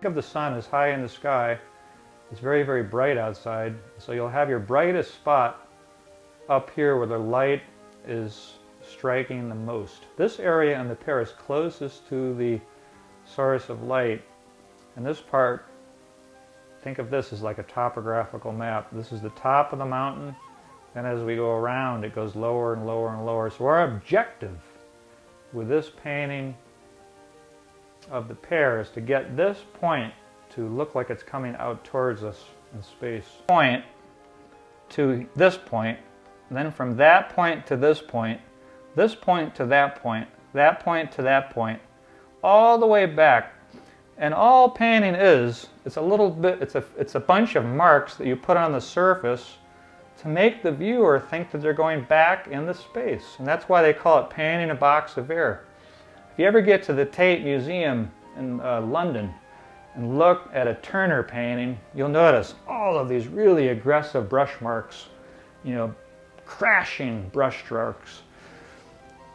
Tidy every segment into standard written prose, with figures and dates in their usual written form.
Think of the sun as high in the sky. It's very, very bright outside. So you'll have your brightest spot up here where the light is striking the most. This area in the pear is closest to the source of light. And this part, think of this as like a topographical map. This is the top of the mountain, and as we go around it goes lower and lower and lower. So our objective with this painting of the pear is to get this point to look like it's coming out towards us in space. Point to this point, and then from that point to this point to that point to that point, all the way back. And all painting is, it's a bunch of marks that you put on the surface to make the viewer think that they're going back in the space. And that's why they call it painting a box of air. If you ever get to the Tate Museum in London and look at a Turner painting, you'll notice all of these really aggressive brush marks, you know, crashing brush strokes,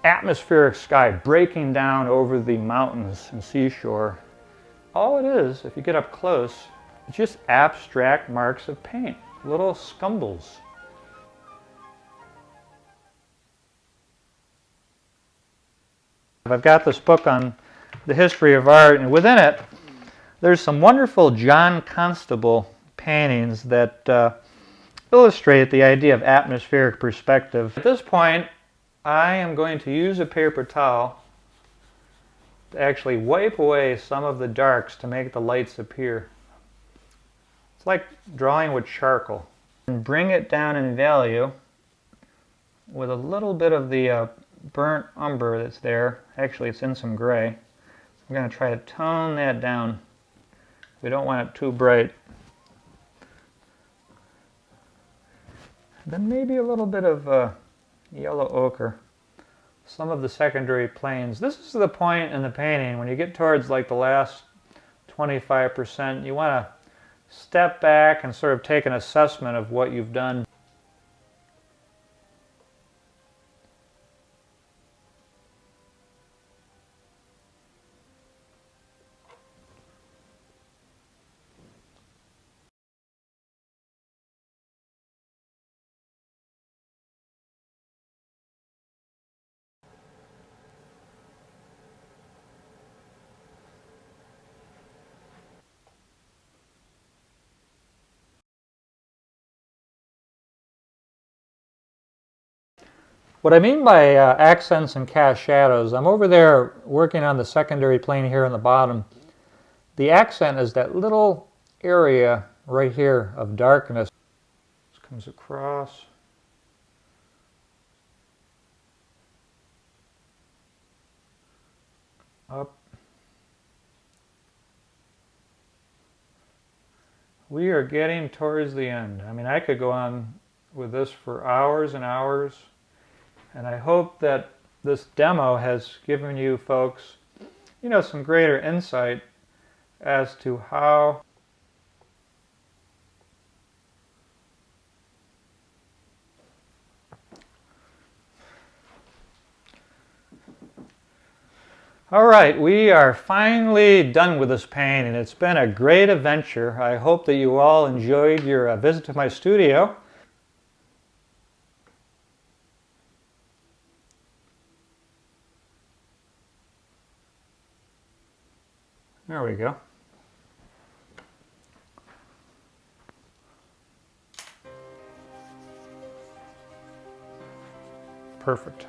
atmospheric sky breaking down over the mountains and seashore. All it is, if you get up close, it's just abstract marks of paint, little scumbles. I've got this book on the history of art, and within it there's some wonderful John Constable paintings that illustrate the idea of atmospheric perspective. At this point, I am going to use a paper towel to actually wipe away some of the darks to make the lights appear. It's like drawing with charcoal. And bring it down in value with a little bit of the burnt umber that's there. Actually, it's in some gray. I'm going to try to tone that down. We don't want it too bright. Then maybe a little bit of yellow ochre. Some of the secondary planes. This is the point in the painting when you get towards like the last 25%, you want to step back and sort of take an assessment of what you've done. What I mean by accents and cast shadows, I'm over there working on the secondary plane here on the bottom. The accent is that little area right here of darkness. This comes across. Up. We are getting towards the end. I mean, I could go on with this for hours and hours. And I hope that this demo has given you folks, you know, some greater insight as to how All right, we are finally done with this painting. It's been a great adventure. I hope that you all enjoyed your visit to my studio. There we go. Perfect.